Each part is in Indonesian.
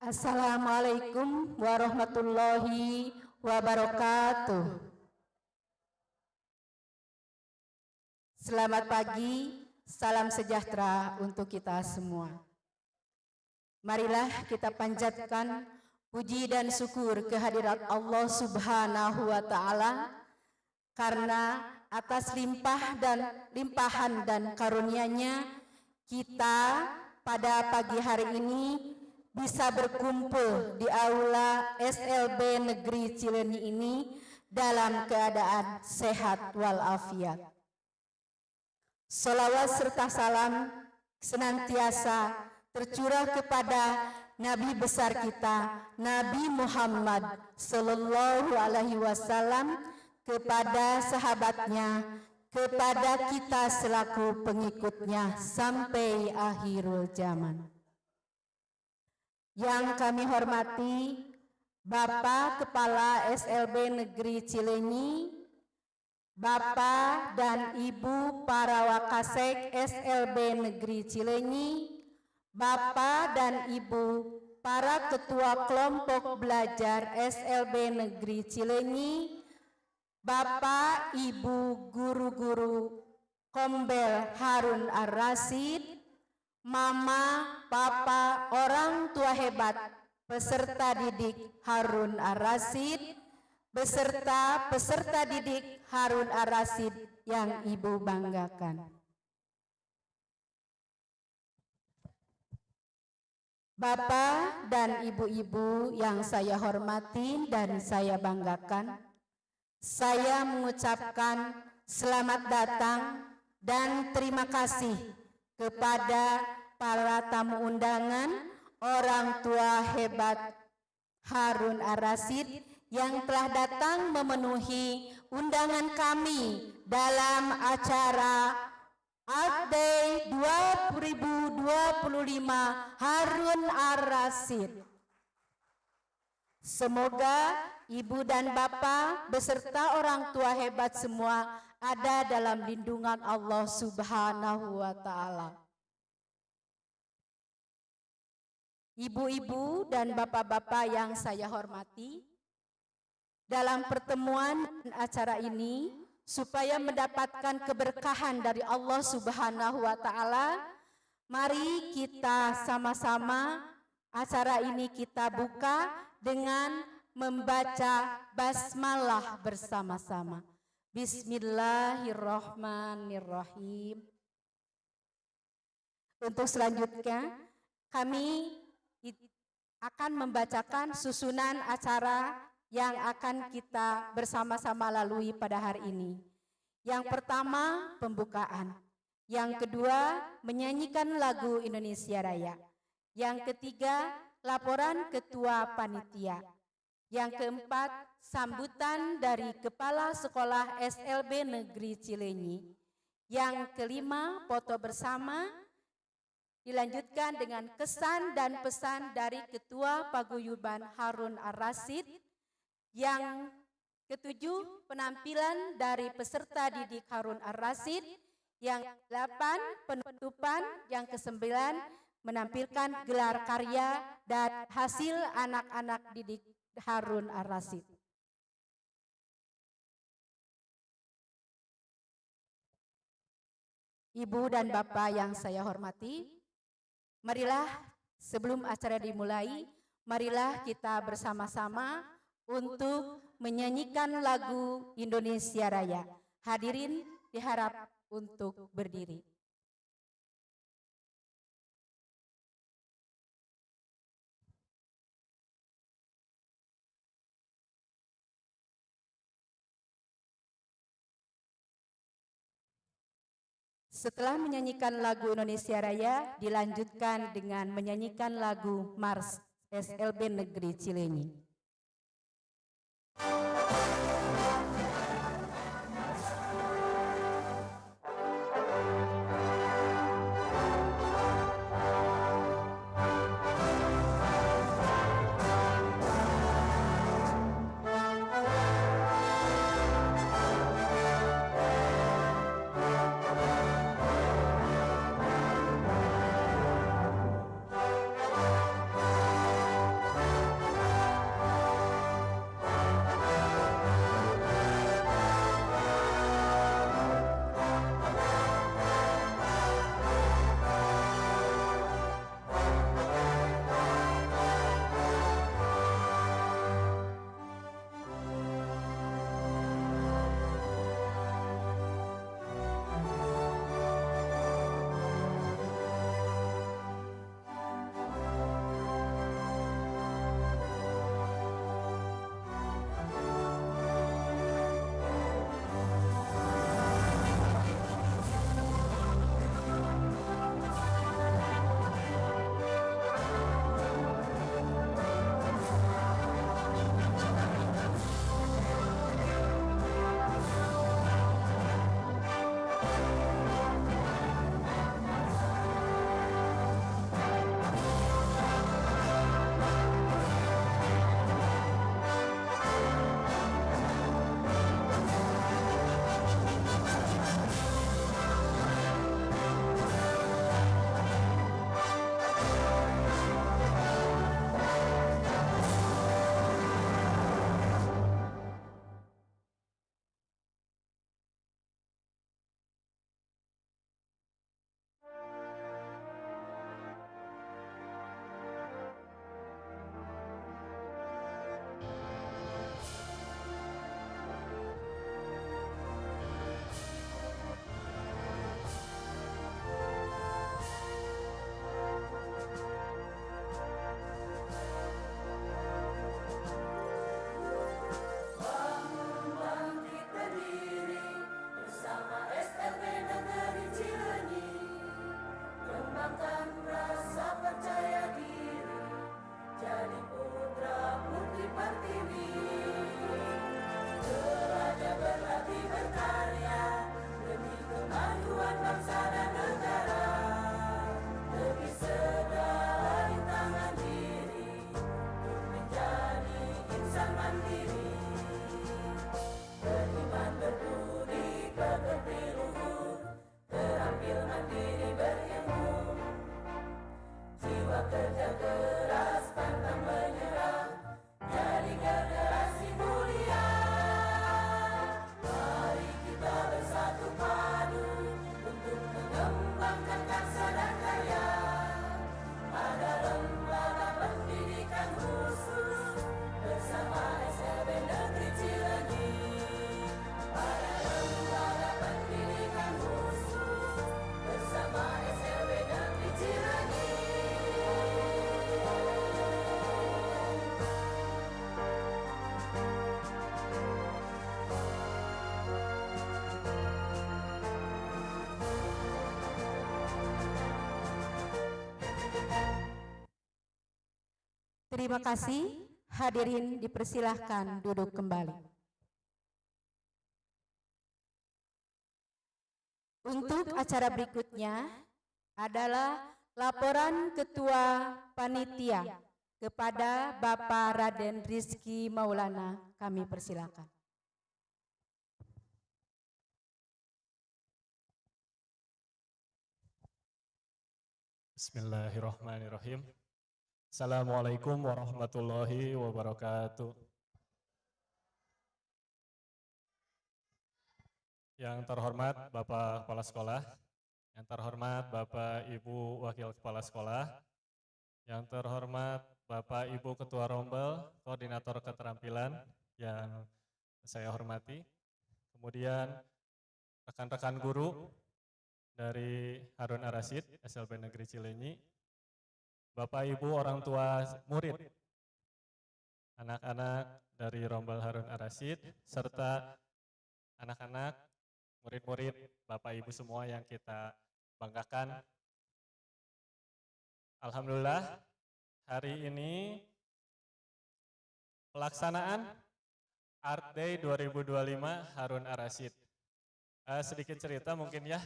Assalamualaikum warahmatullahi wabarakatuh. Selamat pagi, salam sejahtera untuk kita semua. Marilah kita panjatkan puji dan syukur kehadirat Allah Subhanahu wa Ta'ala, karena atas limpahan dan karunia-Nya kita pada pagi hari ini bisa berkumpul di aula SLB Negeri Cileunyi ini dalam keadaan sehat walafiat. Sholawat serta salam senantiasa tercurah kepada Nabi besar kita, Nabi Muhammad Sallallahu Alaihi Wasallam, kepada sahabatnya, kepada kita selaku pengikutnya sampai akhirul zaman. Yang kami hormati Bapak Kepala SLB Negeri Cileunyi, Bapak dan Ibu para Wakasek SLB Negeri Cileunyi, Bapak dan Ibu para Ketua Kelompok Belajar SLB Negeri Cileunyi, Bapak Ibu guru-guru Kombel Harun Ar-Rasyid, Mama, Papa, orang tua hebat, peserta didik Harun Ar-Rasyid, beserta peserta didik Harun Ar-Rasyid yang Ibu banggakan. Bapak dan ibu-ibu yang saya hormati dan saya banggakan, saya mengucapkan selamat datang dan terima kasih kepada para tamu undangan, orang tua hebat Harun Ar-Rasyid yang telah datang memenuhi undangan kami dalam acara Art Day 2025 Harun Ar-Rasyid. Semoga Ibu dan Bapak beserta orang tua hebat semua ada dalam lindungan Allah Subhanahu wa Ta'ala. Ibu-ibu dan bapak-bapak yang saya hormati, dalam pertemuan acara ini, supaya mendapatkan keberkahan dari Allah Subhanahu wa Ta'ala, mari kita sama-sama acara ini kita buka dengan membaca basmalah bersama-sama. Bismillahirrahmanirrahim. Untuk selanjutnya, kami akan membacakan susunan acara yang akan kita bersama-sama lalui pada hari ini. Yang pertama, pembukaan. Yang kedua, menyanyikan lagu Indonesia Raya. Yang ketiga, laporan ketua panitia. Yang keempat, sambutan dari Kepala Sekolah SLB Negeri Cileunyi. Yang kelima, foto bersama. Dilanjutkan dengan kesan dan pesan dari Ketua Paguyuban Harun Ar-Rasyid. Yang ketujuh, penampilan dari peserta didik Harun Ar-Rasyid. Yang delapan, penutupan. Yang kesembilan, menampilkan gelar karya dan hasil anak-anak didik Harun Ar-Rasyid. Ibu dan Bapak yang saya hormati, marilah sebelum acara dimulai, marilah kita bersama-sama untuk menyanyikan lagu Indonesia Raya. Hadirin diharap untuk berdiri. Setelah menyanyikan lagu Indonesia Raya, dilanjutkan dengan menyanyikan lagu Mars SLB Negeri Cileunyi. Terima kasih. Hadirin dipersilahkan duduk kembali. Untuk acara berikutnya adalah laporan Ketua Panitia kepada Bapak Raden Rizky Maulana. Kami persilakan. Bismillahirrahmanirrahim. Assalamualaikum warahmatullahi wabarakatuh. Yang terhormat Bapak Kepala Sekolah, yang terhormat Bapak Ibu Wakil Kepala Sekolah, yang terhormat Bapak Ibu Ketua Rombel, Koordinator Keterampilan yang saya hormati, kemudian rekan-rekan guru dari Harun Ar-Rasyid, SLB Negeri Cileunyi, Bapak Ibu orang tua murid, anak-anak dari Rombel Harun Ar-Rasyid, serta anak-anak, murid-murid, Bapak Ibu semua yang kita banggakan. Alhamdulillah, hari ini pelaksanaan Art Day 2025 Harun Ar-Rasyid. Sedikit cerita mungkin ya,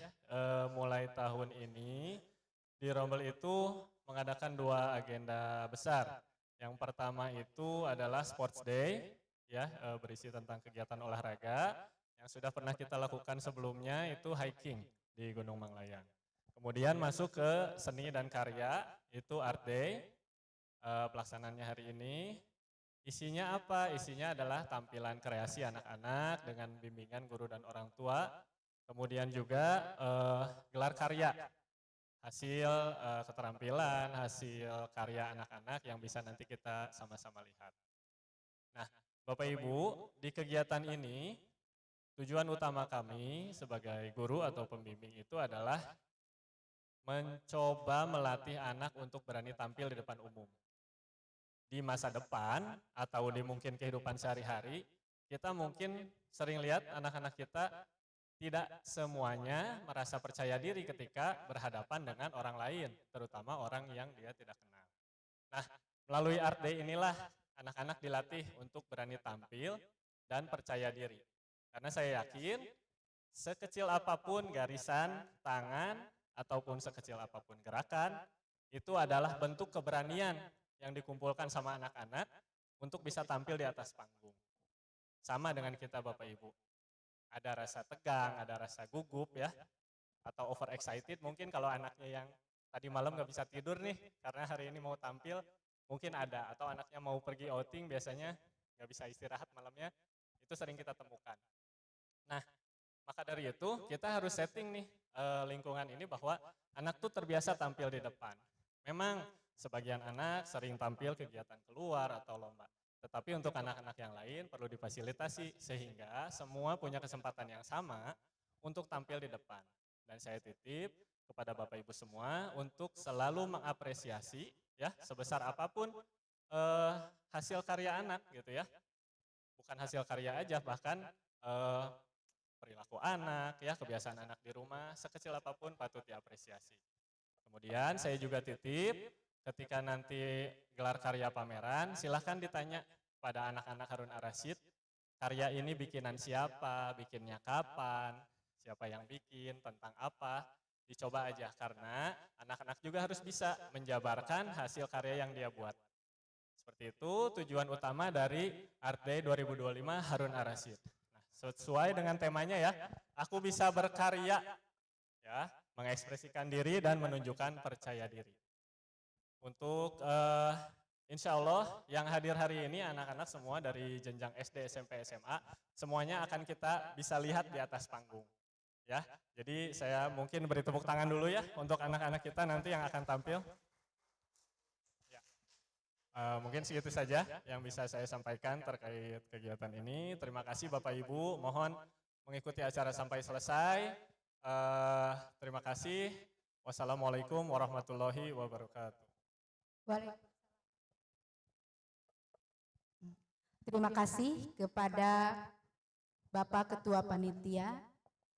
mulai tahun ini di Rombel itu mengadakan 2 agenda besar. Yang pertama itu adalah Sports Day, ya, berisi tentang kegiatan olahraga. Yang sudah pernah kita lakukan sebelumnya itu hiking di Gunung Manglayang. Kemudian masuk ke seni dan karya, itu Art Day, pelaksanaannya hari ini. Isinya apa? Isinya adalah tampilan kreasi anak-anak dengan bimbingan guru dan orang tua. Kemudian juga gelar karya, hasil keterampilan, hasil karya anak-anak yang bisa nanti kita sama-sama lihat. Nah, Bapak Ibu, di kegiatan ini tujuan utama kami sebagai guru atau pembimbing itu adalah mencoba melatih anak untuk berani tampil di depan umum. Di masa depan atau di mungkin kehidupan sehari-hari, kita mungkin sering lihat anak-anak kita tidak semuanya merasa percaya diri ketika berhadapan dengan orang lain, terutama orang yang dia tidak kenal. Nah, melalui Art Day inilah anak-anak dilatih untuk berani tampil dan percaya diri. Karena saya yakin sekecil apapun garisan tangan ataupun sekecil apapun gerakan, itu adalah bentuk keberanian yang dikumpulkan sama anak-anak untuk bisa tampil di atas panggung. Sama dengan kita Bapak Ibu. Ada rasa tegang, ada rasa gugup ya, atau overexcited mungkin kalau anaknya yang tadi malam gak bisa tidur nih karena hari ini mau tampil, mungkin ada. Atau anaknya mau pergi outing biasanya gak bisa istirahat malamnya, itu sering kita temukan. Nah, maka dari itu kita harus setting nih lingkungan ini bahwa anak tuh terbiasa tampil di depan. Memang sebagian anak sering tampil kegiatan keluar atau lomba. Tetapi untuk anak-anak yang lain perlu difasilitasi sehingga semua punya kesempatan yang sama untuk tampil di depan. Dan saya titip kepada Bapak Ibu semua untuk selalu mengapresiasi ya sebesar apapun hasil karya anak gitu ya. Bukan hasil karya aja, bahkan perilaku anak, ya kebiasaan anak di rumah, sekecil apapun patut diapresiasi. Kemudian saya juga titip, ketika nanti gelar karya pameran, silahkan ditanya pada anak-anak Harun Ar-Rasyid, karya ini bikinan siapa, bikinnya kapan, siapa yang bikin, tentang apa, dicoba aja. Karena anak-anak juga harus bisa menjabarkan hasil karya yang dia buat. Seperti itu tujuan utama dari Art Day 2025 Harun Ar-Rasyid. Sesuai dengan temanya ya, aku bisa berkarya, ya, mengekspresikan diri dan menunjukkan percaya diri. Untuk insya Allah yang hadir hari ini anak-anak semua dari jenjang SD, SMP, SMA, semuanya akan kita bisa lihat di atas panggung. Ya, jadi saya mungkin beri tepuk tangan dulu ya untuk anak-anak kita nanti yang akan tampil. Mungkin segitu saja yang bisa saya sampaikan terkait kegiatan ini. Terima kasih Bapak Ibu, mohon mengikuti acara sampai selesai. Terima kasih. Wassalamualaikum warahmatullahi wabarakatuh. Terima kasih kepada Bapak Ketua Panitia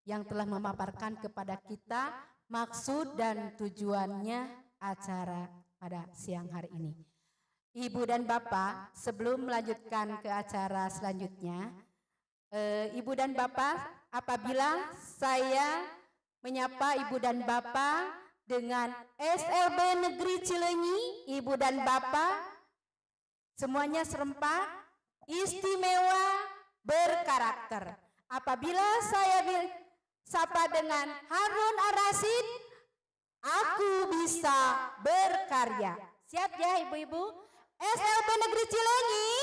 yang telah memaparkan kepada kita maksud dan tujuannya acara pada siang hari ini. Ibu dan Bapak, sebelum melanjutkan ke acara selanjutnya, Ibu dan Bapak, apabila saya menyapa Ibu dan Bapak dengan SLB Negeri Cileunyi, Ibu dan Bapak, semuanya serempak, istimewa, berkarakter. Apabila saya sapa dengan Harun Ar-Rasyid, aku bisa berkarya. Siap ya Ibu-Ibu? SLB Negeri Cileunyi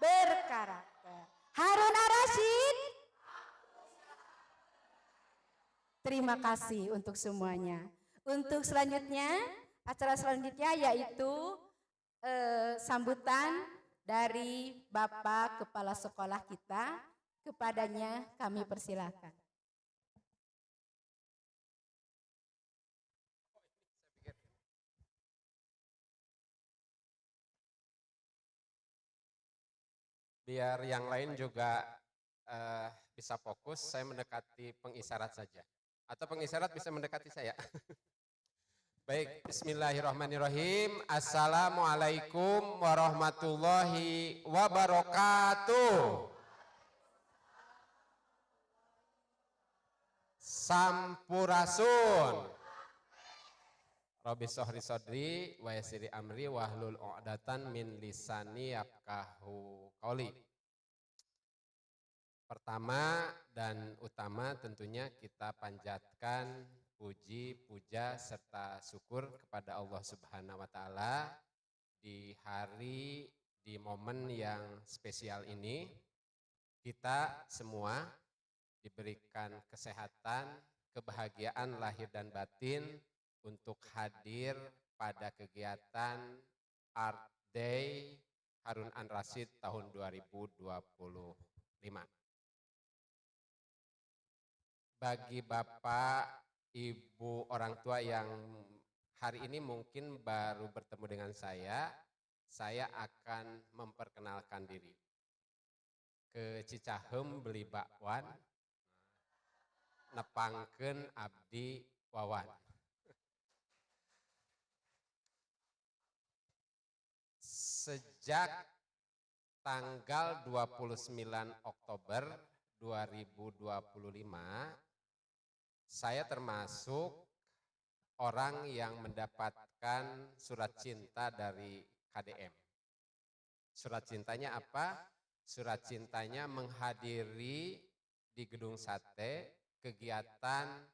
berkarakter. Harun Ar-Rasyid. Terima kasih untuk semuanya. Untuk selanjutnya, acara selanjutnya yaitu sambutan dari Bapak Kepala Sekolah kita. Kepadanya kami persilakan. Biar yang lain juga bisa fokus, saya mendekati pengisyarat saja. Atau pengisyarat bisa mendekati saya. Baik, bismillahirrahmanirrahim. Assalamualaikum warahmatullahi wabarakatuh. Sampurasun. Rabbi sohri sodri wa yasiri amri wahlul uqdatan min lisani yafqahu qauli. Pertama dan utama tentunya kita panjatkan puji, puja serta syukur kepada Allah Subhanahu wa taala di hari, di momen yang spesial ini. Kita semua diberikan kesehatan, kebahagiaan lahir dan batin untuk hadir pada kegiatan Art Day Harun Ar-Rasyid tahun 2025. Bagi Bapak, Ibu, orang tua yang hari ini mungkin baru bertemu dengan saya akan memperkenalkan diri. Ke Cicahem beli bakwan, nepangkeun abdi wawan. Sejak tanggal 29 Oktober 2025, saya termasuk orang yang mendapatkan surat cinta dari KDM. Surat cintanya apa? Surat cintanya menghadiri di Gedung Sate kegiatan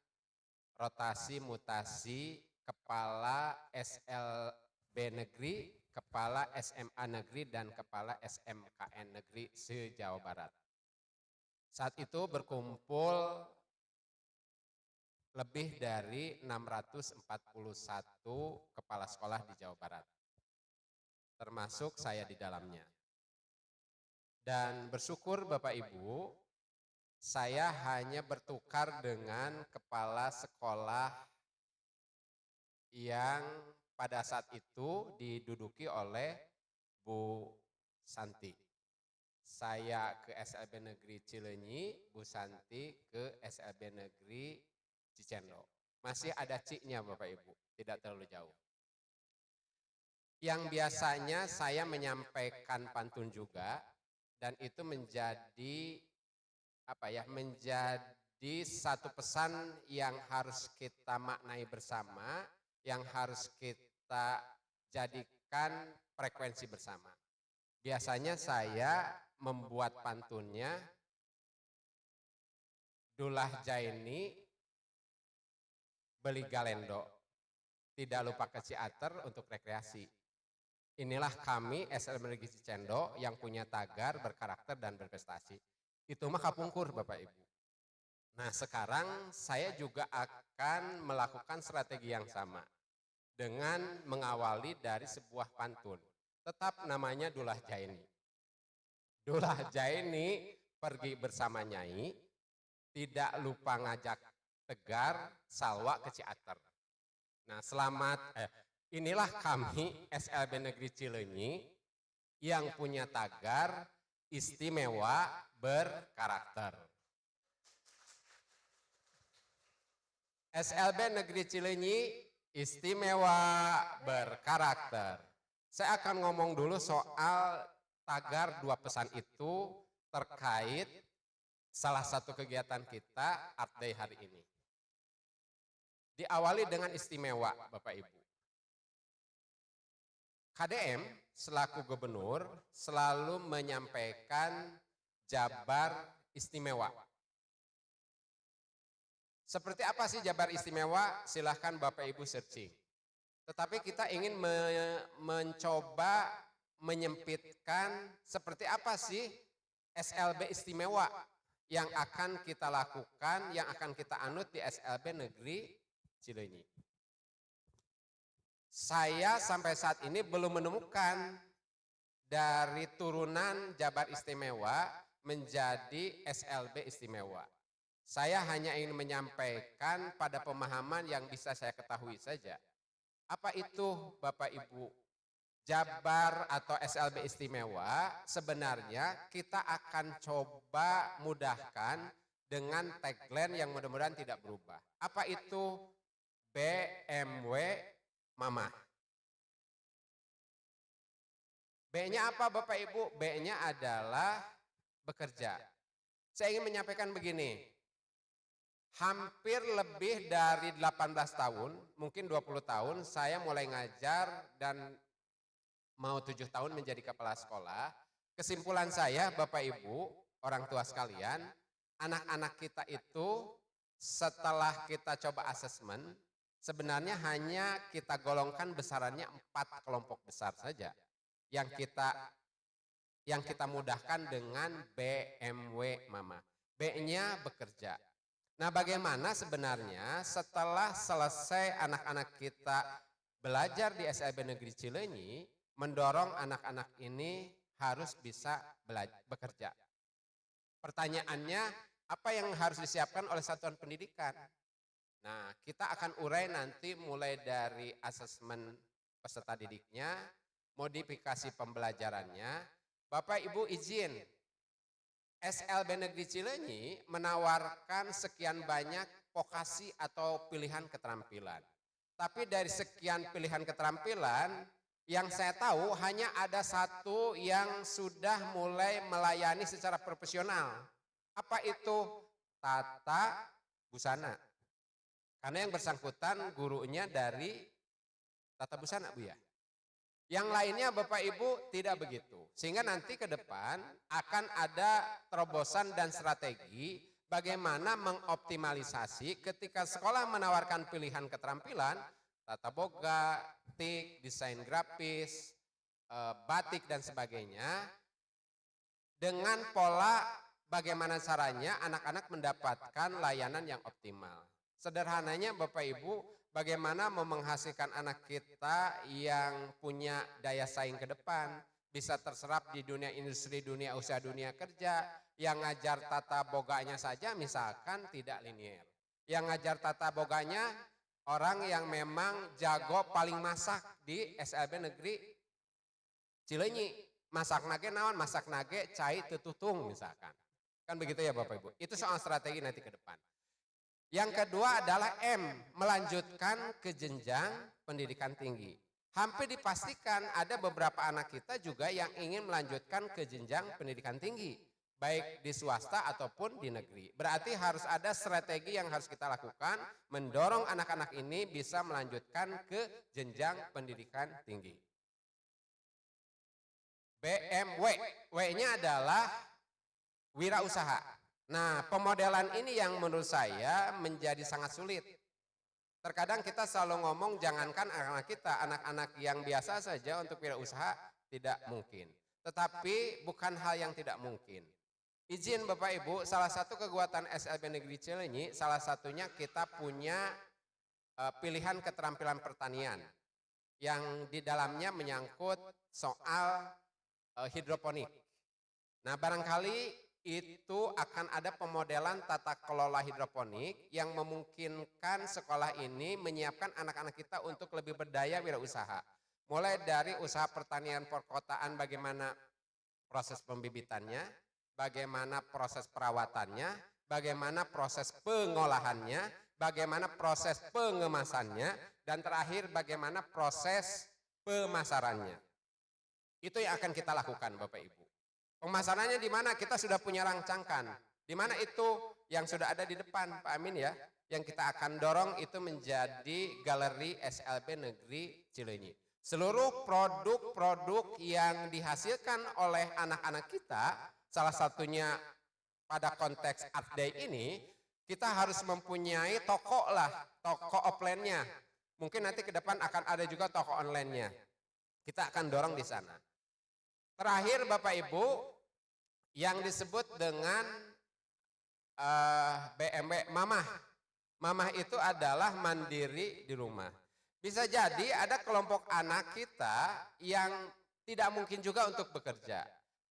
rotasi mutasi kepala SLB negeri, kepala SMA negeri, dan kepala SMKN negeri se-Jawa Barat. Saat itu berkumpul lebih dari 641 kepala sekolah di Jawa Barat, termasuk saya di dalamnya. Dan bersyukur Bapak Ibu, saya hanya bertukar dengan kepala sekolah yang pada saat itu diduduki oleh Bu Santi. Saya ke SLB Negeri Cileunyi, Bu Santi ke SLB Negeri Cicendo. Masih ada ciknya Bapak Ibu, tidak terlalu jauh. Yang biasanya saya menyampaikan pantun juga, dan itu menjadi menjadi satu pesan yang harus kita maknai bersama, yang harus kita jadikan frekuensi bersama. Biasanya saya membuat pantunnya, Dulah Jaini beli galendo, tidak lupa ke Ciater untuk rekreasi. Inilah kami SLB Negeri Cicendo yang punya tagar, berkarakter, dan berprestasi. Itu mah kapungkur Bapak Ibu. Nah sekarang saya juga akan melakukan strategi yang sama dengan mengawali dari sebuah pantun. Tetap namanya Dulah Jaini. Dulah Jaini pergi bersama Nyai, tidak lupa ngajak Tegar, Salwa ke Ciater. Nah inilah kami SLB Negeri Cileunyi yang punya tagar istimewa berkarakter. SLB Negeri Cileunyi istimewa berkarakter. berkarakter. Saya akan ngomong dulu soal tagar 2 pesan itu terkait salah satu kegiatan kita Art Day hari ini. Diawali dengan istimewa, Bapak Ibu. KDM selaku gubernur selalu menyampaikan Jabar Istimewa. Seperti apa sih Jabar Istimewa? Silahkan Bapak Ibu searching. Tetapi kita ingin mencoba menyempitkan seperti apa sih SLB Istimewa yang akan kita lakukan, yang akan kita anut di SLB Negeri Cileunyi. Saya sampai saat ini belum menemukan dari turunan Jabar Istimewa menjadi SLB Istimewa. Saya hanya ingin menyampaikan pada pemahaman yang bisa saya ketahui saja. Apa itu Bapak Ibu? Jabar atau SLB Istimewa sebenarnya kita akan coba mudahkan dengan tagline yang mudah-mudahan tidak berubah. Apa itu BMW Mama? B-nya apa Bapak Ibu? B-nya adalah bekerja. Saya ingin menyampaikan begini, hampir lebih dari 18 tahun, mungkin 20 tahun, saya mulai ngajar dan mau 7 tahun menjadi kepala sekolah. Kesimpulan saya Bapak Ibu, orang tua sekalian, anak-anak kita itu setelah kita coba asesmen, sebenarnya hanya kita golongkan besarannya 4 kelompok besar saja yang kita mudahkan dengan BMW Mama. B-nya bekerja. Nah, bagaimana sebenarnya setelah selesai anak-anak kita belajar di SLB Negeri Cileunyi, mendorong anak-anak ini harus bisa bekerja. Pertanyaannya, apa yang harus disiapkan oleh satuan pendidikan? Nah, kita akan urai nanti mulai dari asesmen peserta didiknya, modifikasi pembelajarannya. Bapak Ibu izin, SLB Negeri Cileunyi menawarkan sekian banyak vokasi atau pilihan keterampilan. Tapi dari sekian pilihan keterampilan, yang saya tahu hanya ada satu yang sudah mulai melayani secara profesional. Apa itu? Tata busana. Karena yang bersangkutan gurunya dari tata busana, Bu ya. Yang lainnya Bapak Ibu tidak begitu. Sehingga nanti ke depan akan ada terobosan dan strategi bagaimana mengoptimalisasi ketika sekolah menawarkan pilihan keterampilan, tata boga, tik, desain grafis, batik dan sebagainya, dengan pola bagaimana caranya anak-anak mendapatkan layanan yang optimal. Sederhananya Bapak Ibu, bagaimana menghasilkan anak kita yang punya daya saing ke depan, bisa terserap di dunia industri, dunia usaha, dunia kerja, yang ngajar tata boganya saja misalkan tidak linier. Yang ngajar tata boganya orang yang memang jago paling masak di SLB Negeri Cileunyi. Masak nage naon, masak nage cai tututung misalkan. Kan begitu ya Bapak Ibu. Itu soal strategi nanti ke depan. Yang kedua adalah M, melanjutkan ke jenjang pendidikan tinggi. Hampir dipastikan ada beberapa anak kita juga yang ingin melanjutkan ke jenjang pendidikan tinggi, baik di swasta ataupun di negeri. Berarti harus ada strategi yang harus kita lakukan, mendorong anak-anak ini bisa melanjutkan ke jenjang pendidikan tinggi. BMW, W-nya adalah wirausaha. Nah, pemodelan ini yang menurut saya menjadi sangat sulit. Terkadang kita selalu ngomong jangankan anak-anak kita, anak-anak yang biasa saja untuk wirausaha tidak mungkin. Tetapi bukan hal yang tidak mungkin. Izin Bapak Ibu, salah satu kekuatan SLB Negeri Cileunyi, salah satunya kita punya pilihan keterampilan pertanian yang di dalamnya menyangkut soal hidroponik. Nah, barangkali itu akan ada pemodelan tata kelola hidroponik yang memungkinkan sekolah ini menyiapkan anak-anak kita untuk lebih berdaya wirausaha. Mulai dari usaha pertanian perkotaan, bagaimana proses pembibitannya, bagaimana proses perawatannya, bagaimana proses pengolahannya, bagaimana proses pengemasannya, dan terakhir bagaimana proses pemasarannya. Itu yang akan kita lakukan Bapak Ibu. Pemasarannya di mana? Kita sudah punya rancangkan. Di mana itu yang sudah ada di depan Pak Amin ya. Yang kita akan dorong itu menjadi galeri SLB Negeri Cileunyi. Seluruh produk-produk yang dihasilkan oleh anak-anak kita, salah satunya pada konteks Art Day ini, kita harus mempunyai toko lah, toko offline-nya. Mungkin nanti ke depan akan ada juga toko online-nya. Kita akan dorong di sana. Terakhir Bapak Ibu, yang disebut dengan BMW Mamah. Mamah itu adalah mandiri di rumah. Bisa jadi ada kelompok anak kita yang tidak mungkin juga untuk bekerja.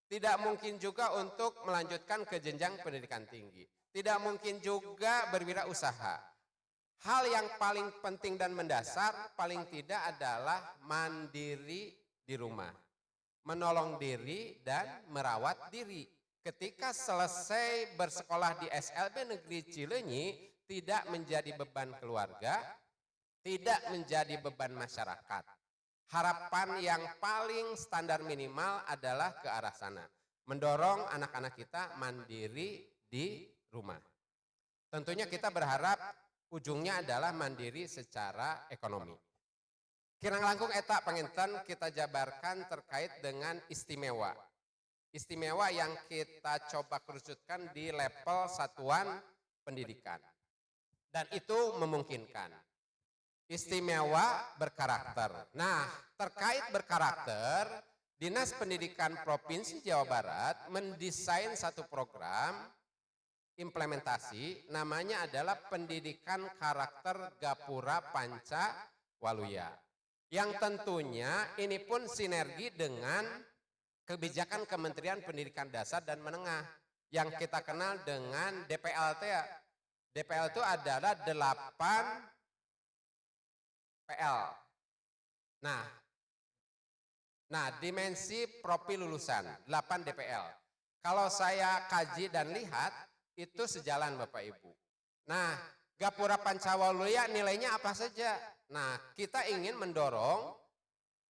Tidak mungkin juga untuk melanjutkan ke jenjang pendidikan tinggi. Tidak mungkin juga berwirausaha. Hal yang paling penting dan mendasar paling tidak adalah mandiri di rumah. Menolong diri dan merawat diri. Ketika selesai bersekolah di SLB Negeri Cileunyi, tidak menjadi beban keluarga, tidak menjadi beban masyarakat. Harapan yang paling standar minimal adalah ke arah sana. Mendorong anak-anak kita mandiri di rumah. Tentunya kita berharap ujungnya adalah mandiri secara ekonomi. Kirang langkung eta panginten kita jabarkan terkait dengan istimewa. Istimewa yang kita coba kerucutkan di level satuan pendidikan. Dan itu memungkinkan. Istimewa berkarakter. Nah, terkait berkarakter, Dinas Pendidikan Provinsi Jawa Barat mendesain satu program implementasi, namanya adalah Pendidikan Karakter Gapura Panca Waluya. Yang tentunya ini pun sinergi dengan kebijakan Kementerian Pendidikan Dasar dan Menengah yang kita kenal dengan DPLT. DPL itu adalah 8 PL. Nah, dimensi profil lulusan 8 DPL. Kalau saya kaji dan lihat itu sejalan Bapak Ibu. Nah, Gapura Pancawaluya nilainya apa saja? Nah, kita ingin mendorong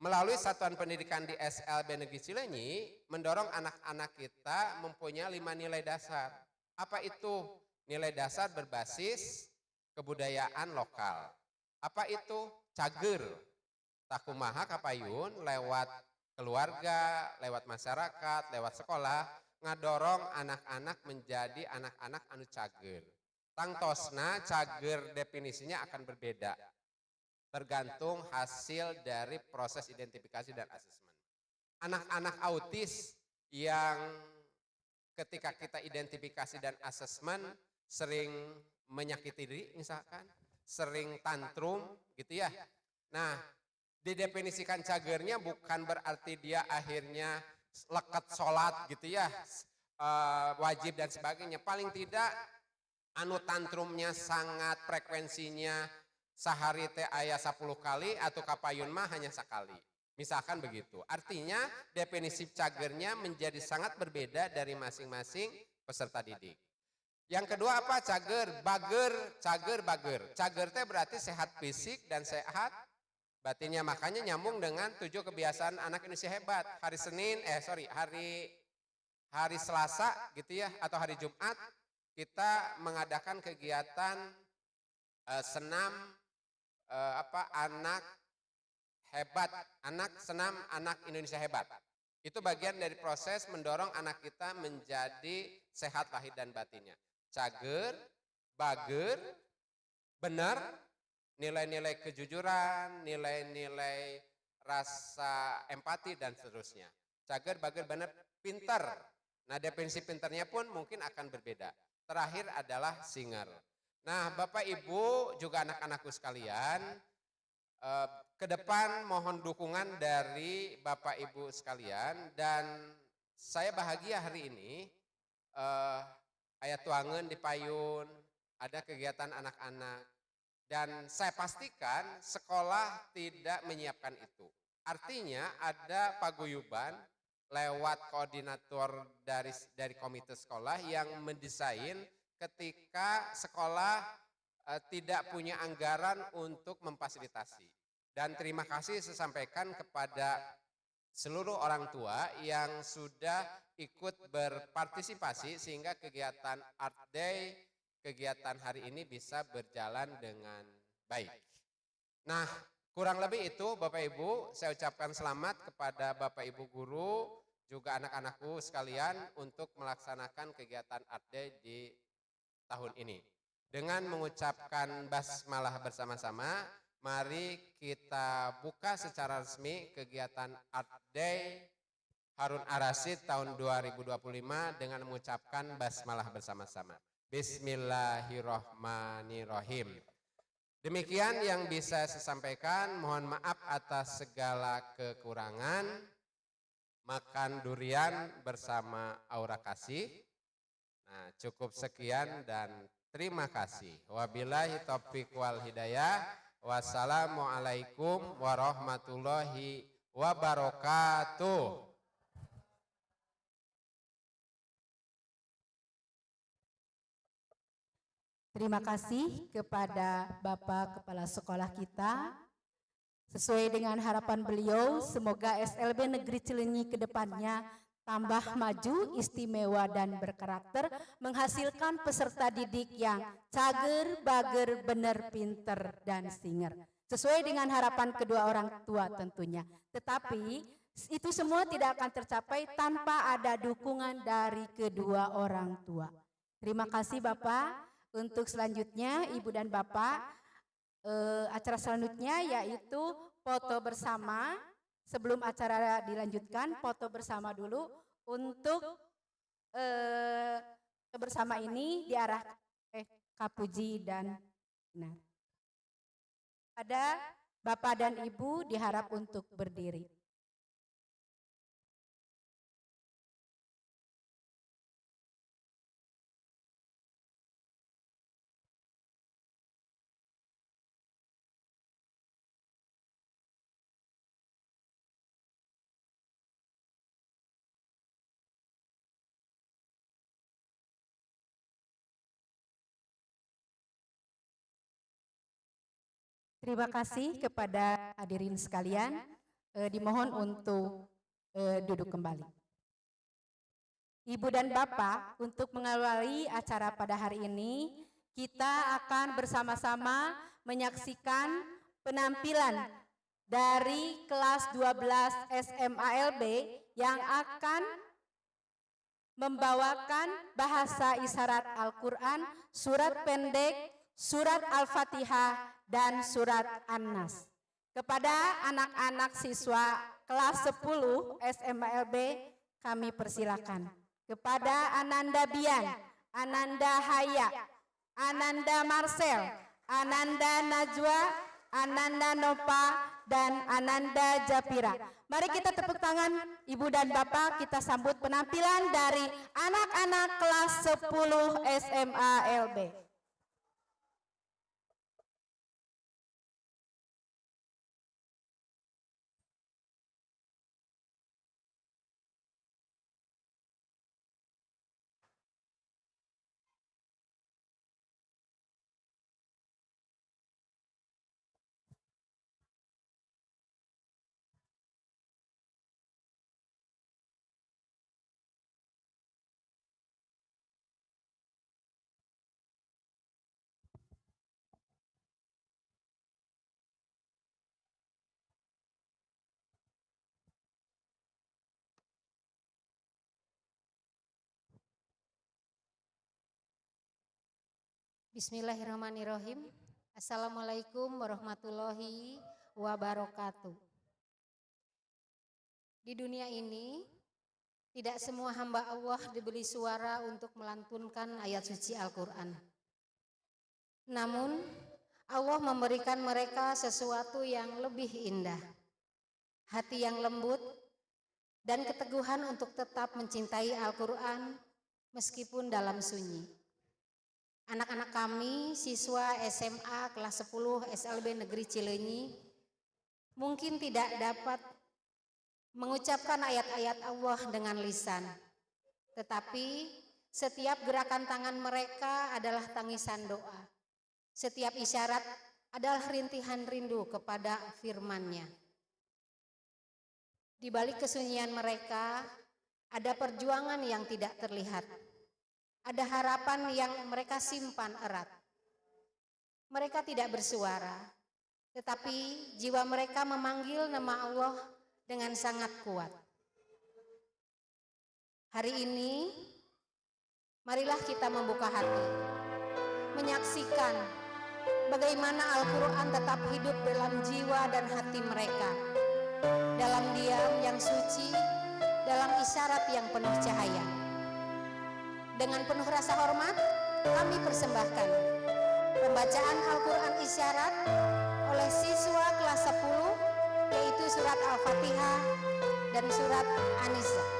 melalui Satuan Pendidikan di SLB Negeri Cileunyi, mendorong anak-anak kita mempunyai 5 nilai dasar. Apa itu? Nilai dasar berbasis kebudayaan lokal. Apa itu? Cager. Takumaha kapayun lewat keluarga, lewat masyarakat, lewat sekolah, ngadorong anak-anak menjadi anak-anak anu cager. Tangtosna cager definisinya akan berbeda. Tergantung hasil dari proses identifikasi dan asesmen. Anak-anak autis yang ketika kita identifikasi dan asesmen sering menyakiti diri misalkan, sering tantrum gitu ya. Nah, didefinisikan cagernya bukan berarti dia akhirnya leket sholat gitu ya, wajib dan sebagainya. Paling tidak anu tantrumnya sangat frekuensinya sehari teh aya 10 kali atau kapayun mah hanya sekali. Misalkan begitu. Artinya definisi cagernya menjadi sangat berbeda dari masing-masing peserta didik. Yang kedua apa? Cager, bager, cager, bager. Cager teh berarti sehat fisik dan sehat batinnya. Makanya nyambung dengan 7 kebiasaan anak Indonesia hebat. Hari Selasa gitu ya atau hari Jumat kita mengadakan kegiatan senam anak hebat, senam anak Indonesia hebat. Itu bagian dari proses mendorong anak kita menjadi sehat lahir dan batinnya. Cager, bager, benar, nilai-nilai kejujuran, nilai-nilai rasa empati dan seterusnya. Cager, bager, benar, pintar. Nah, definisi pintarnya pun mungkin akan berbeda. Terakhir adalah singer. Nah, Bapak Ibu juga anak-anakku sekalian, ke depan mohon dukungan dari Bapak Ibu sekalian dan saya bahagia hari ini aya tuangeun di payun, ada kegiatan anak-anak dan saya pastikan sekolah tidak menyiapkan itu. Artinya ada paguyuban lewat koordinator dari komite sekolah yang mendesain ketika sekolah tidak punya anggaran untuk memfasilitasi. Dan terima kasih saya sampaikan kepada seluruh orang tua yang sudah ikut berpartisipasi sehingga kegiatan Art Day, kegiatan hari ini bisa berjalan dengan baik. Nah, kurang lebih itu Bapak Ibu, saya ucapkan selamat kepada Bapak Ibu guru, juga anak-anakku sekalian untuk melaksanakan kegiatan Art Day di tahun ini. Dengan mengucapkan basmalah bersama-sama, mari kita buka secara resmi kegiatan Art Day Harun Ar-Rasyid tahun 2025 dengan mengucapkan basmalah bersama-sama. Bismillahirrahmanirrahim. Demikian yang bisa saya sampaikan, mohon maaf atas segala kekurangan. Makan durian bersama aura kasih. Nah, cukup sekian dan terima kasih. Wabillahi taufiq wal hidayah. Wassalamualaikum warahmatullahi wabarakatuh. Terima kasih kepada Bapak Kepala Sekolah kita. Sesuai dengan harapan beliau, semoga SLB Negeri Cileunyi ke depannya tambah maju, istimewa dan berkarakter, menghasilkan peserta didik yang cager, bager, bener, pinter, dan singer. Sesuai dengan harapan kedua orang tua tentunya. Tetapi itu semua tidak akan tercapai tanpa ada dukungan dari kedua orang tua. Terima kasih Bapak. Untuk selanjutnya Ibu dan Bapak, acara selanjutnya yaitu foto bersama. Sebelum acara dilanjutkan, foto bersama dulu. Untuk bersama ini diarahkan Kak Puji dan Benar. Ada Bapak dan Ibu diharap untuk berdiri. Terima kasih kepada hadirin sekalian. Dimohon untuk duduk kembali. Ibu dan Bapak, untuk mengawali acara pada hari ini, kita akan bersama-sama menyaksikan penampilan dari kelas 12 SMALB yang akan membawakan bahasa isyarat Al-Quran, surat pendek, surat Al-Fatihah, dan surat An-Nas. Kepada anak-anak siswa kelas 10 SMALB kami persilakan. Kepada Ananda Bian, Ananda Haya, Ananda Marcel, Ananda Najwa, Ananda Nopa, dan Ananda Japira. Mari kita tepuk tangan Ibu dan Bapak, kita sambut penampilan dari anak-anak kelas 10 SMALB. Bismillahirrahmanirrahim. Assalamualaikum warahmatullahi wabarakatuh. Di dunia ini, tidak semua hamba Allah diberi suara untuk melantunkan ayat suci Al-Quran. Namun, Allah memberikan mereka sesuatu yang lebih indah, hati yang lembut, dan keteguhan untuk tetap mencintai Al-Quran meskipun dalam sunyi. Anak-anak kami, siswa SMA kelas 10 SLB Negeri Cileunyi, mungkin tidak dapat mengucapkan ayat-ayat Allah dengan lisan. Tetapi setiap gerakan tangan mereka adalah tangisan doa. Setiap isyarat adalah rintihan rindu kepada firman-Nya. Di balik kesunyian mereka, ada perjuangan yang tidak terlihat. Ada harapan yang mereka simpan erat. Mereka tidak bersuara, tetapi jiwa mereka memanggil nama Allah dengan sangat kuat. Hari ini, marilah kita membuka hati, menyaksikan bagaimana Al-Quran tetap hidup dalam jiwa dan hati mereka, dalam diam yang suci, dalam isyarat yang penuh cahaya. Dengan penuh rasa hormat, kami persembahkan pembacaan Al-Quran isyarat oleh siswa kelas 10, yaitu surat Al-Fatihah dan surat An-Nisa.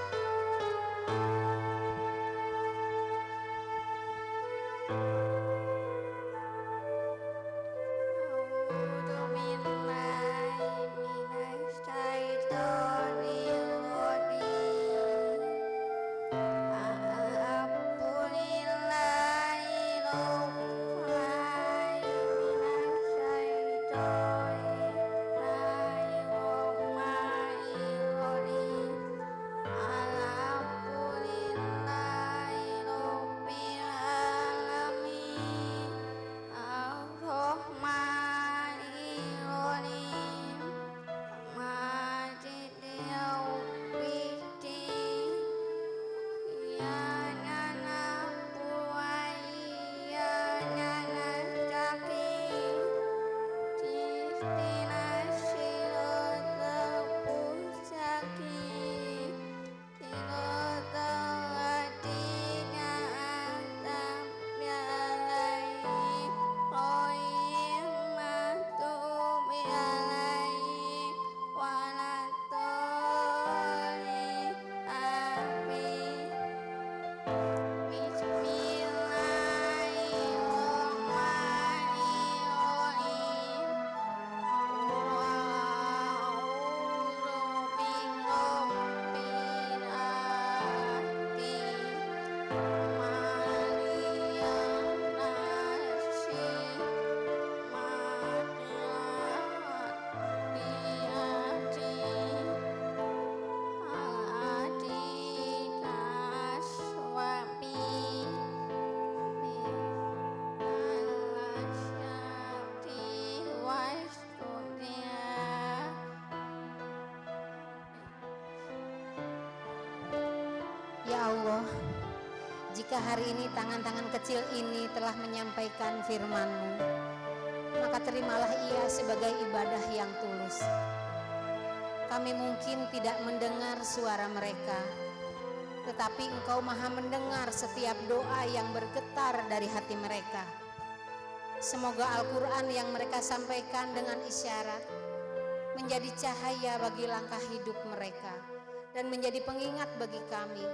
Ya Allah, jika hari ini tangan-tangan kecil ini telah menyampaikan firman-Mu, maka terimalah ia sebagai ibadah yang tulus. Kami mungkin tidak mendengar suara mereka, tetapi Engkau maha mendengar setiap doa yang bergetar dari hati mereka. Semoga Al-Quran yang mereka sampaikan dengan isyarat menjadi cahaya bagi langkah hidup mereka dan menjadi pengingat bagi kami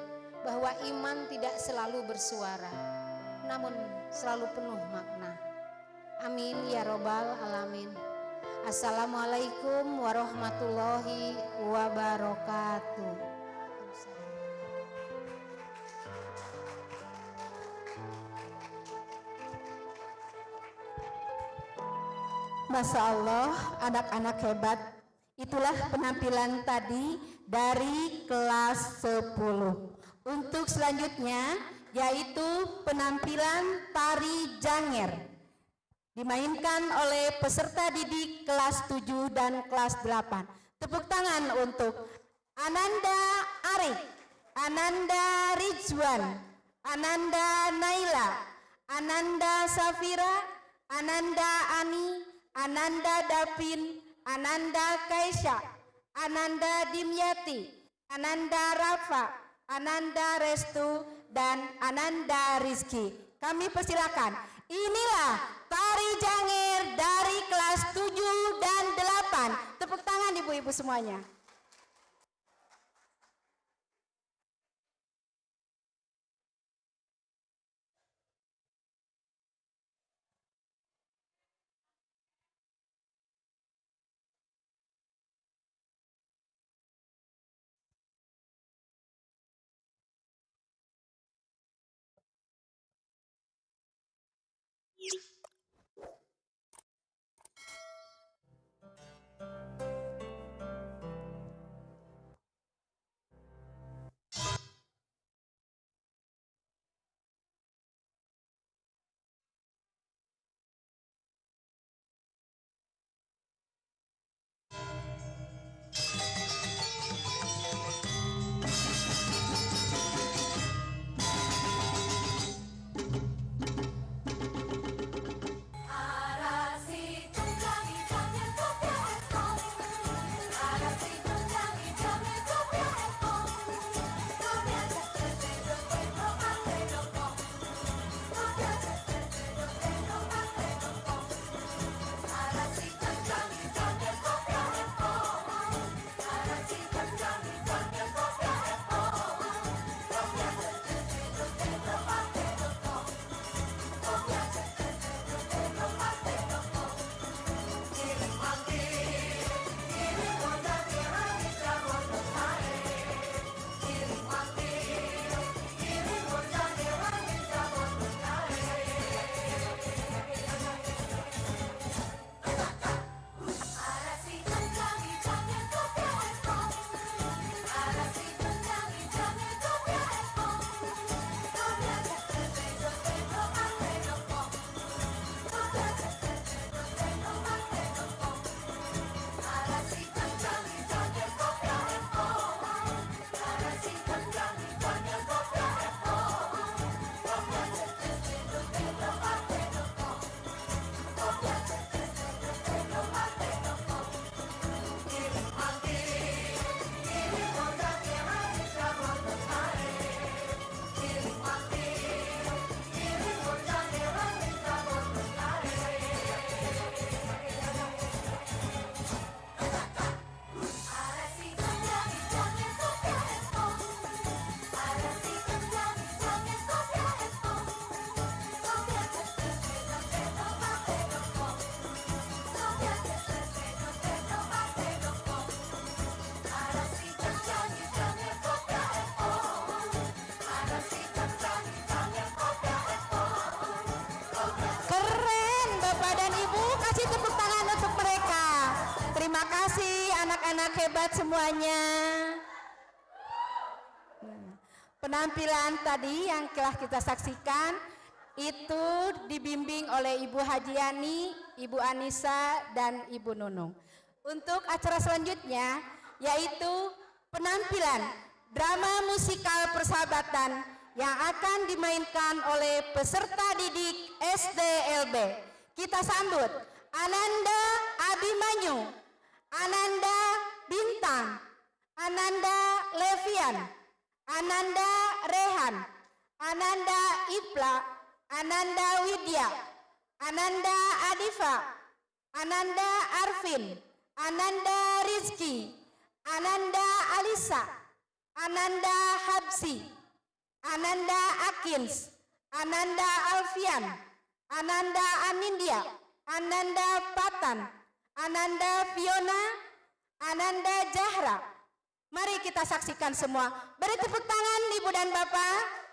bahwa iman tidak selalu bersuara, namun selalu penuh makna. Amin ya robbal alamin. Assalamualaikum warahmatullahi wabarakatuh. Masya Allah, anak-anak hebat. Itulah penampilan tadi dari kelas 10. Untuk selanjutnya yaitu penampilan tari janger, dimainkan oleh peserta didik kelas 7 dan kelas 8. Tepuk tangan untuk Ananda Arif, Ananda Rizwan, Ananda Naila, Ananda Safira, Ananda Ani, Ananda Davin, Ananda Kaisha, Ananda Dimyati, Ananda Rafa, Ananda Restu, dan Ananda Rizki. Kami persilakan. Inilah tari janger dari kelas 7 dan 8. Tepuk tangan ibu-ibu semuanya. anak-anak hebat semuanya. Penampilan tadi yang telah kita saksikan itu dibimbing oleh Ibu Hajiani, Ibu Anissa, dan Ibu Nunung. Untuk acara selanjutnya yaitu penampilan drama musikal persahabatan yang akan dimainkan oleh peserta didik SDLB. Kita sambut Ananda Abimanyu, Ananda Bintang, Ananda Levian, Ananda Rehan, Ananda Ipla, Ananda Widya, Ananda Adifa, Ananda Arvin, Ananda Rizki, Ananda Alisa, Ananda Habsi, Ananda Akins, Ananda Alfian, Ananda Anindya, Ananda Patan, Ananda Fiona, Ananda Jahra. Mari kita saksikan semua. Beri tepuk tangan Ibu dan Bapak.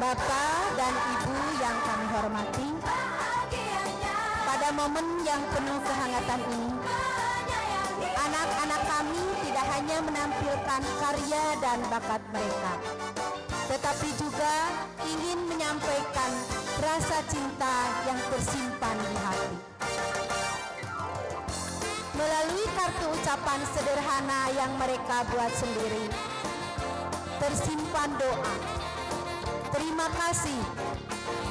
Bapak dan Ibu yang kami hormati, pada momen yang penuh kehangatan ini, anak-anak kami tidak hanya menampilkan karya dan bakat mereka, tetapi juga ingin menyampaikan rasa cinta yang tersimpan di hati. Melalui kartu ucapan sederhana yang mereka buat sendiri, tersimpan doa, terima kasih,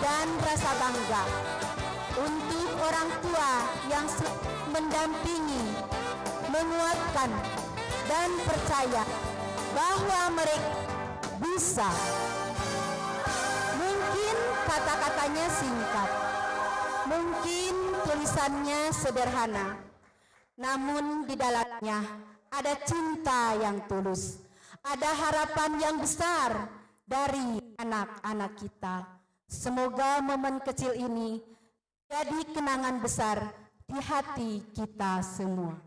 dan rasa bangga untuk orang tua yang mendampingi, menguatkan, dan percaya bahwa mereka bisa. Mungkin kata-katanya singkat, mungkin tulisannya sederhana, namun di dalamnya ada cinta yang tulus, ada harapan yang besar dari anak-anak kita. Semoga momen kecil ini jadi kenangan besar di hati kita semua.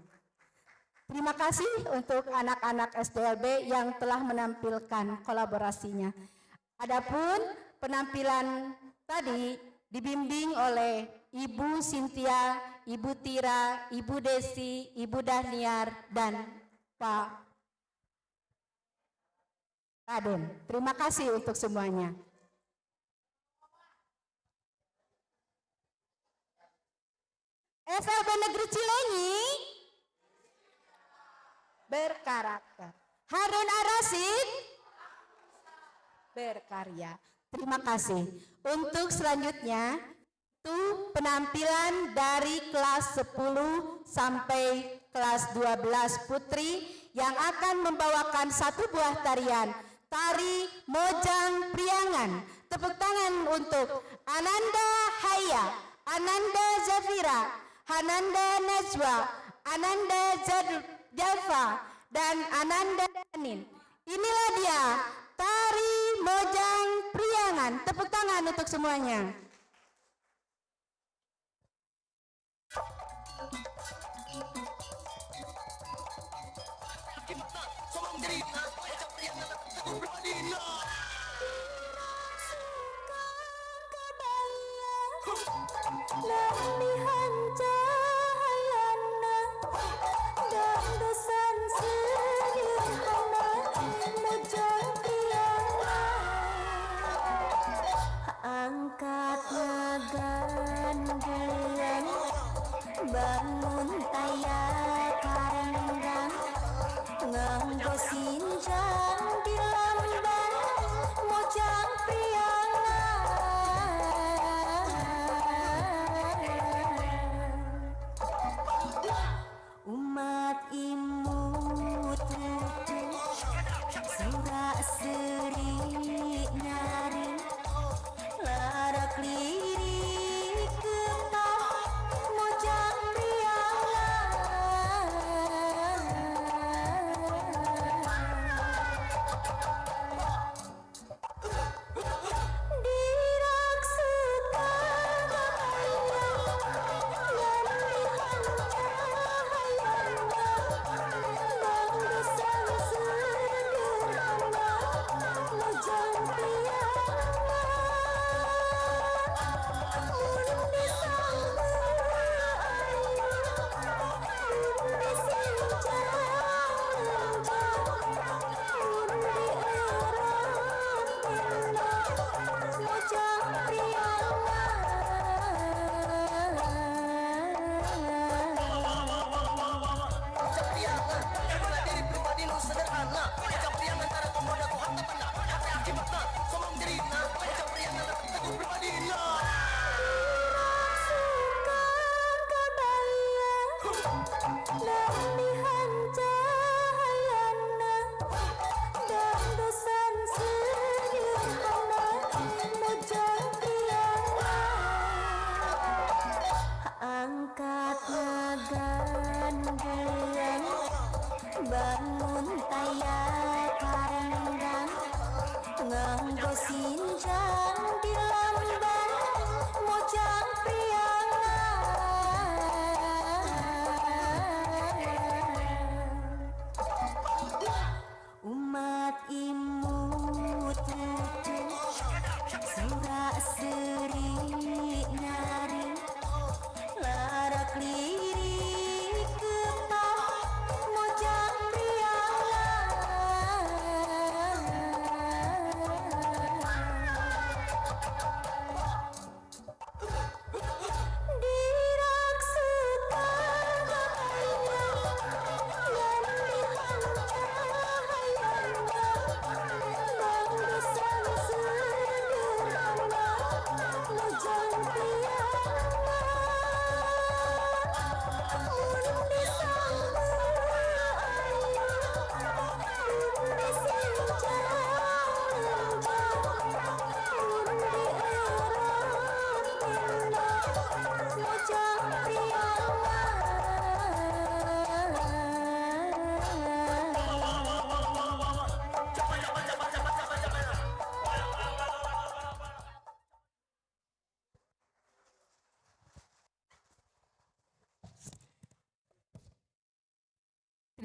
Terima kasih untuk anak-anak SDLB yang telah menampilkan kolaborasinya. Adapun penampilan tadi dibimbing oleh Ibu Cynthia, Ibu Tira, Ibu Desi, Ibu Dahniar, dan Pak Raden. Terima kasih untuk semuanya. SLB Negeri Cileunyi berkarakter. Harun Ar-Rasyid berkarya. Terima kasih. Untuk selanjutnya, itu penampilan dari kelas 10 sampai kelas 12 putri yang akan membawakan satu buah tarian, tari Mojang Priangan. Tepuk tangan untuk Ananda Haya, Ananda Zafira, Hananda Najwa, Ananda Java, dan Ananda Danin. Inilah dia, tari Mojang Priangan. Tepuk tangan untuk semuanya. Angkat nagan gelang, bangun taya karendang, nganggo sinjang di lamban, Mojang Priangan. Umat imut surak seri nyaring, larak lirik getah Mojang Priangan. Dirak sekar dan banggesan sederhana Mojang lamihan cahayana, banggesan sederhana Mojang Priangan. Angkat nagan gelang, bangun taya karendang, nganggo sinjang di lamban, Mojang Priangan. Umat imut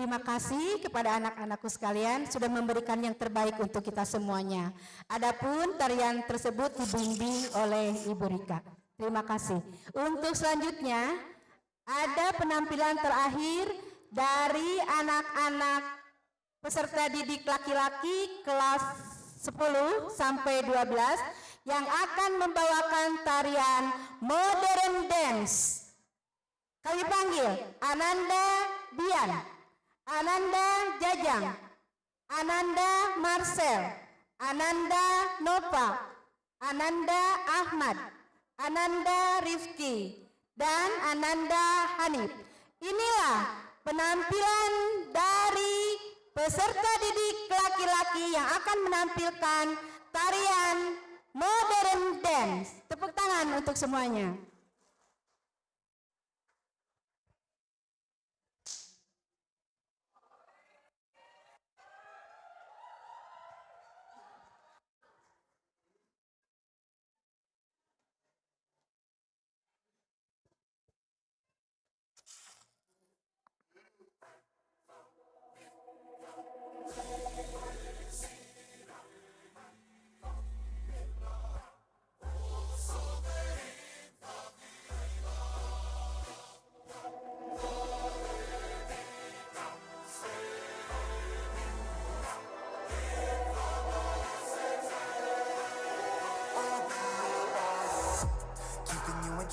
Terima kasih kepada anak-anakku sekalian sudah memberikan yang terbaik untuk kita semuanya. Adapun tarian tersebut dibimbing oleh Ibu Rika. Terima kasih. Untuk selanjutnya ada penampilan terakhir dari anak-anak peserta didik laki-laki kelas 10 sampai 12 yang akan membawakan tarian modern dance. Kami panggil Ananda Bian, Ananda Jajang, Ananda Marcel, Ananda Nova, Ananda Ahmad, Ananda Rifki, dan Ananda Hanif. Inilah penampilan dari peserta didik laki-laki yang akan menampilkan tarian modern dance. Tepuk tangan untuk semuanya.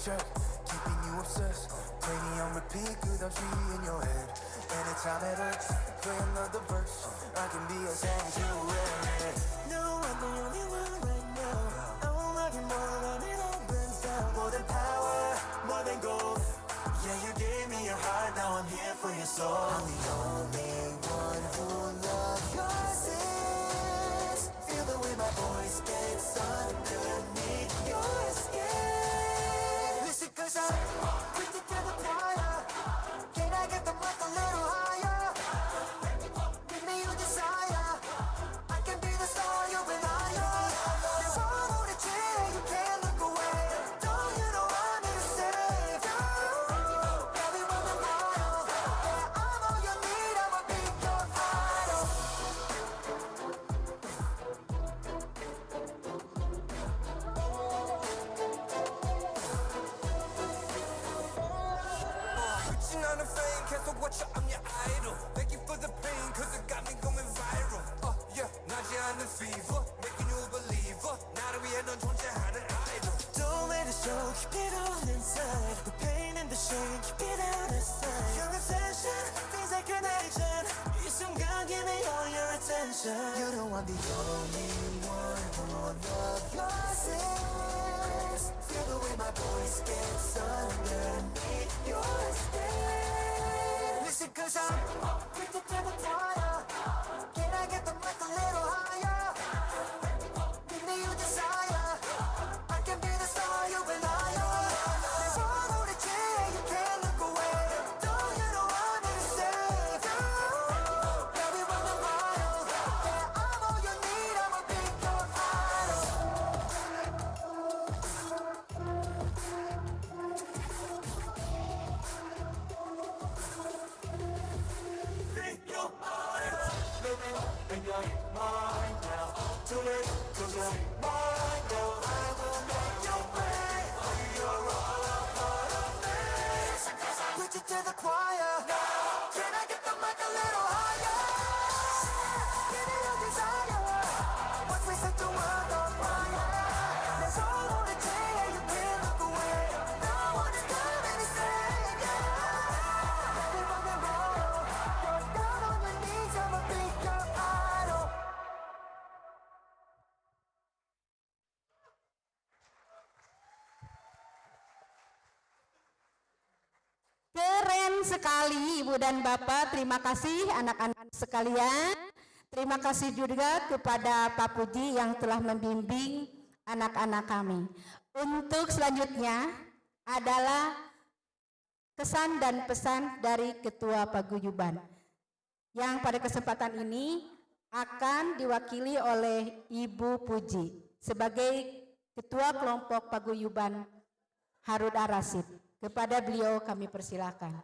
Check, keeping you obsessed. Play me on repeat, good I'm in your head. Anytime it hurts, play another verse. I can be a sanctuary. No, I'm the only one right now. I won't love you more when it all burns down. More than power, more than gold. Yeah, you gave me your heart, now I'm here for your soul. I'm the only one who loves your sins. Feel the way my voice gets underneath your skin. Cause I'm preaching to the choir. Can I get the mic a little higher? Give me your desire. I can be the star you've been eyeing. There's one on the chair, you can't look away. Don't you know I'm here to save you? Got me running wild. Yeah, I'm all you need, I'ma be your idol. On the fame, cancel what you, I'm your idol. Thank you for the pain, cause it got me going viral. Yeah, not you on the fever, making you a believer. Now that we had no choice, you had an idol. Don't let it show, keep it all inside. The pain and the shame, keep it out of sight. Your obsession, feels like an addiction. You some girl, give me all your attention. You know I'm the only one who will love your sins. Feel the way my voice gets underneath your skin. Listen, cause I'm preaching to the choir. Can I get the mic a little higher? Give me your desire. I can be the star you've been eyeing. There's one on the chair, you can't look away. Don't you know I'm here to save you? Got me running wild. Yeah, I'm all you need, I'ma be your idol. To the choir. Can I get the mic a little higher? Give me your desire. Once we set the world on fire. There's all on the chair, you can't look away. No one is coming to save you. You're running wild. You're down on your knees, I'ma be your idol. Keren sekali Ibu dan Bapak, terima kasih anak-anak sekalian. Terima kasih juga kepada Pak Puji yang telah membimbing anak-anak kami. Untuk selanjutnya adalah kesan dan pesan dari Ketua Paguyuban yang pada kesempatan ini akan diwakili oleh Ibu Puji sebagai Ketua Kelompok Paguyuban Harun Ar-Rasyid. Kepada beliau kami persilakan.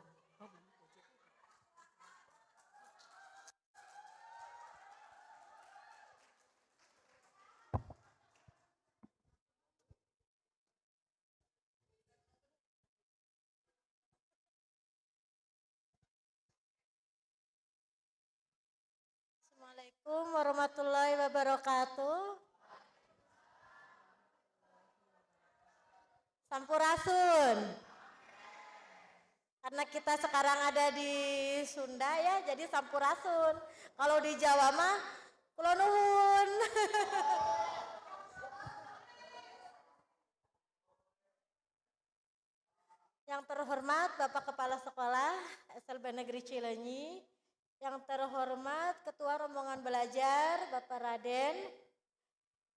Assalamualaikum warahmatullahi wabarakatuh. Sampurasun. Karena kita sekarang ada di Sunda ya, jadi sampurasun. Kalau di Jawa mah kula nuhun. Yang terhormat Bapak Kepala Sekolah SLB Negeri Cileunyi, yang terhormat Ketua Rombongan Belajar Bapak Raden,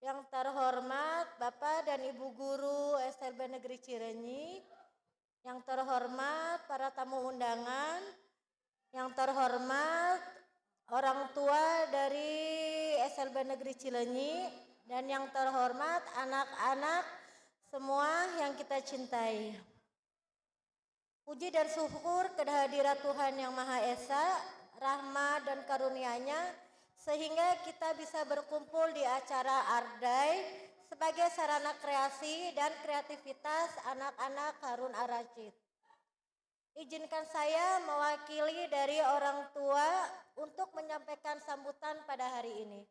yang terhormat Bapak dan Ibu Guru SLB Negeri Cileunyi, yang terhormat para tamu undangan, yang terhormat orang tua dari SLB Negeri Cileunyi, dan yang terhormat anak-anak semua yang kita cintai. Puji dan syukur kehadirat Tuhan Yang Maha Esa, rahmat dan karunia-Nya, sehingga kita bisa berkumpul di acara Ardai sebagai sarana kreasi dan kreativitas anak-anak Harun Ar-Rasyid. Izinkan saya mewakili dari orang tua untuk menyampaikan sambutan pada hari ini.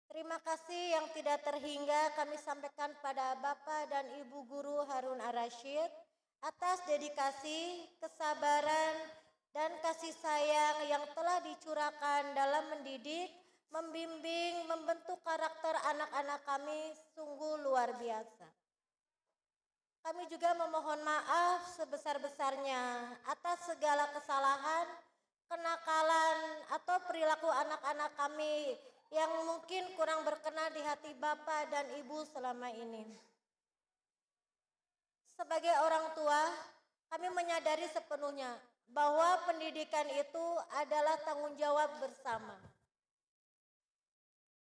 Terima kasih yang tidak terhingga kami sampaikan pada Bapak dan Ibu Guru Harun Ar-Rasyid atas dedikasi, kesabaran, dan kasih sayang yang telah dicurahkan dalam mendidik, membimbing, membentuk karakter anak-anak kami sungguh luar biasa. Kami juga memohon maaf sebesar-besarnya atas segala kesalahan, kenakalan, atau perilaku anak-anak kami yang mungkin kurang berkenan di hati Bapak dan Ibu selama ini. Sebagai orang tua, kami menyadari sepenuhnya bahwa pendidikan itu adalah tanggung jawab bersama.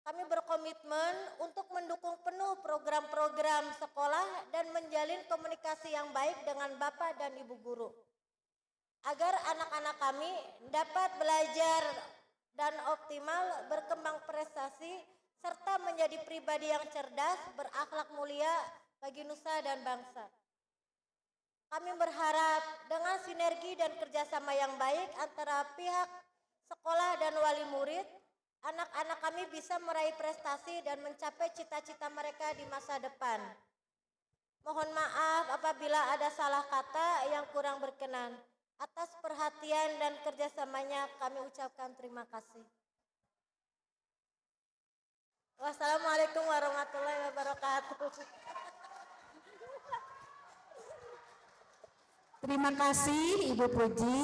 Kami berkomitmen untuk mendukung penuh program-program sekolah dan menjalin komunikasi yang baik dengan Bapak dan Ibu Guru, agar anak-anak kami dapat belajar dan optimal, berkembang prestasi, serta menjadi pribadi yang cerdas, berakhlak mulia bagi nusa dan bangsa. Kami berharap dengan sinergi dan kerjasama yang baik antara pihak sekolah dan wali murid, anak-anak kami bisa meraih prestasi dan mencapai cita-cita mereka di masa depan. Mohon maaf apabila ada salah kata yang kurang berkenan. Atas perhatian dan kerjasamanya kami ucapkan terima kasih. Wassalamualaikum warahmatullahi wabarakatuh. Terima kasih Ibu Puji.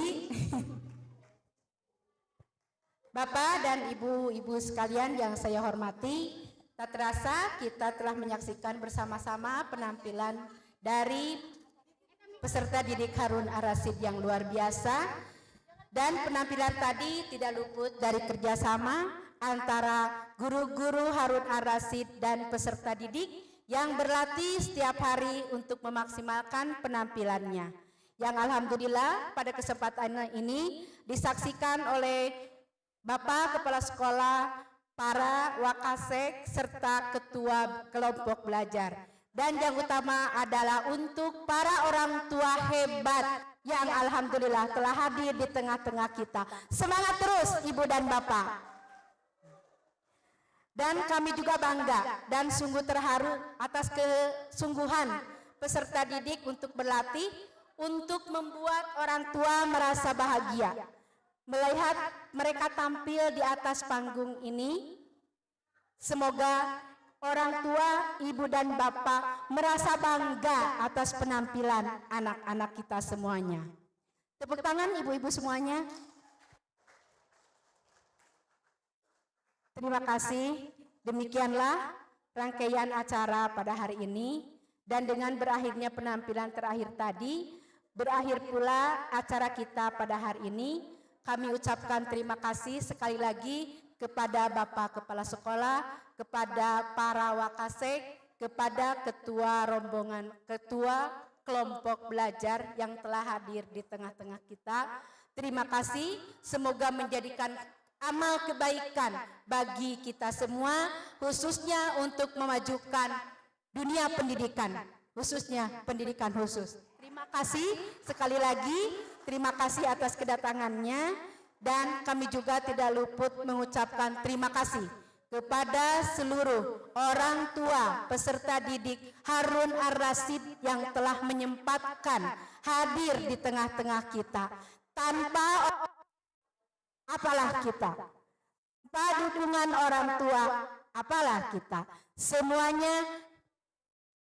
Bapak dan Ibu-Ibu sekalian yang saya hormati, tak terasa kita telah menyaksikan bersama-sama penampilan dari peserta didik Harun Ar-Rasyid yang luar biasa, dan penampilan tadi tidak luput dari kerjasama antara guru-guru Harun Ar-Rasyid dan peserta didik yang berlatih setiap hari untuk memaksimalkan penampilannya, yang alhamdulillah pada kesempatan ini disaksikan oleh Bapak Kepala Sekolah, para wakasek, serta ketua kelompok belajar. Dan yang utama adalah untuk para orang tua hebat yang alhamdulillah telah hadir di tengah-tengah kita. Semangat terus Ibu dan Bapak. Dan kami juga bangga dan sungguh terharu atas kesungguhan peserta didik untuk berlatih, untuk membuat orang tua merasa bahagia. Melihat mereka tampil di atas panggung ini, semoga orang tua, ibu dan bapak merasa bangga atas penampilan anak-anak kita semuanya. Tepuk tangan ibu-ibu semuanya. Terima kasih. Demikianlah rangkaian acara pada hari ini, dan dengan berakhirnya penampilan terakhir tadi, berakhir pula acara kita pada hari ini. Kami ucapkan terima kasih sekali lagi kepada Bapak Kepala Sekolah, kepada para wakasek, kepada ketua rombongan, ketua kelompok belajar yang telah hadir di tengah-tengah kita. Terima kasih, semoga menjadikan amal kebaikan bagi kita semua, khususnya untuk memajukan dunia pendidikan, khususnya pendidikan khusus. Terima kasih sekali lagi, terima kasih atas kedatangannya. Dan kami juga tidak luput mengucapkan terima kasih kepada seluruh orang tua peserta didik Harun Ar-Rasyid yang telah menyempatkan hadir di tengah-tengah kita. Tanpa apalah kita, tanpa dukungan orang tua apalah kita. Semuanya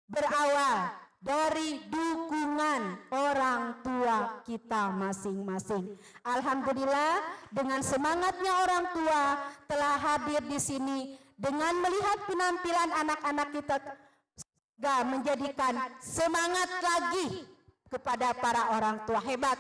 berawal dari dukungan orang tua kita masing-masing. Alhamdulillah, dengan semangatnya orang tua telah hadir di sini, dengan melihat penampilan anak-anak kita juga menjadikan semangat lagi kepada para orang tua hebat.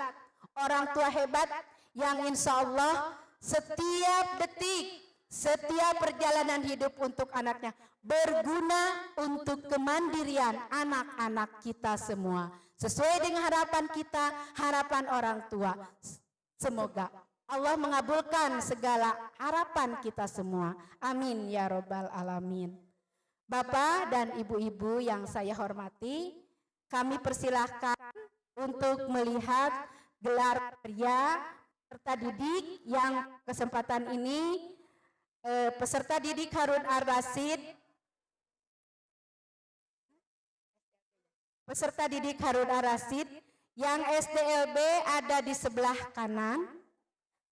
Orang tua hebat yang insya Allah setiap detik, setiap perjalanan hidup untuk anaknya berguna untuk kemandirian anak-anak kita semua. Sesuai dengan harapan kita, harapan orang tua. Semoga Allah mengabulkan segala harapan kita semua. Amin ya robbal alamin. Bapak dan ibu-ibu yang saya hormati, kami persilahkan untuk melihat gelar pria peserta didik yang kesempatan ini peserta didik Harun Ar-Rasyid, peserta didik Harun Ar-Rasyid yang SDLB ada di sebelah kanan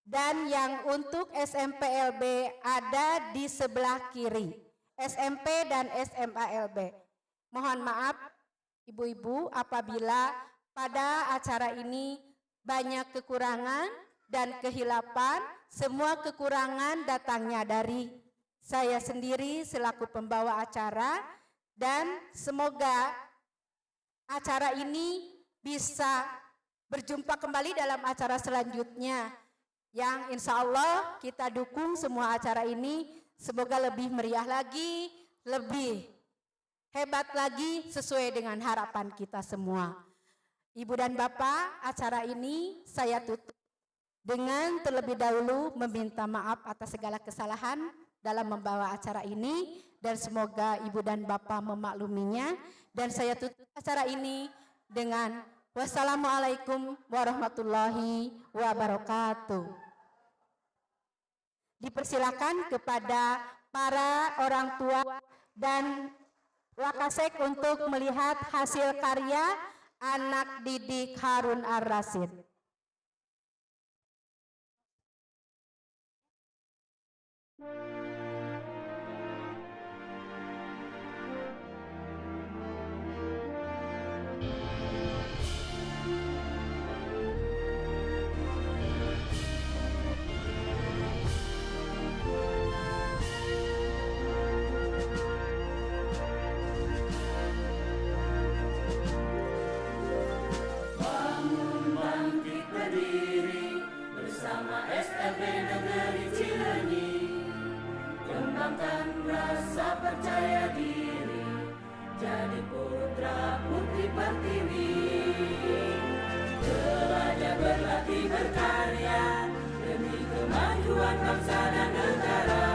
dan yang untuk SMPLB ada di sebelah kiri, SMP dan SMALB. Mohon maaf ibu-ibu apabila pada acara ini banyak kekurangan dan kehilapan. Semua kekurangan datangnya dari saya sendiri selaku pembawa acara, dan semoga acara ini bisa berjumpa kembali dalam acara selanjutnya yang insya Allah kita dukung semua acara ini. Semoga lebih meriah lagi, lebih hebat lagi sesuai dengan harapan kita semua. Ibu dan Bapak, acara ini saya tutup dengan terlebih dahulu meminta maaf atas segala kesalahan dalam membawa acara ini, dan semoga Ibu dan Bapak memakluminya. Dan saya tutup acara ini dengan wassalamualaikum warahmatullahi wabarakatuh. Dipersilakan kepada para orang tua dan Wakasek untuk melihat hasil karya anak didik Harun Ar-Rasyid. Bersama SLB Negeri Cileunyi, kembangkan rasa percaya diri, jadi putra putri pertiwi. Belajar berlatih berkarya demi kemajuan bangsa dan negara,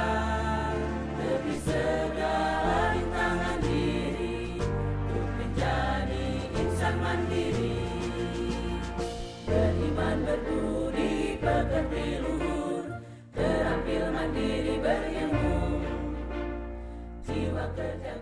lebih segala rintangan diri untuk menjadi insan mandiri. Beriman berbudi pekerti luhur, terampil mandiri berilmu, jiwa kerja